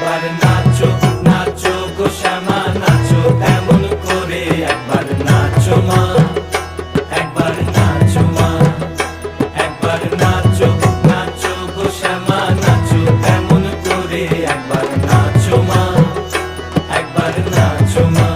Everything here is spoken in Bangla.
একবার নাচো নাচো গো শ্যামা নাচো এমন করে একবার নাচো মা একবার নাচো মা একবার নাচো নাচো গো শ্যামা নাচো এমন করে একবার নাচো মা একবার নাচো মা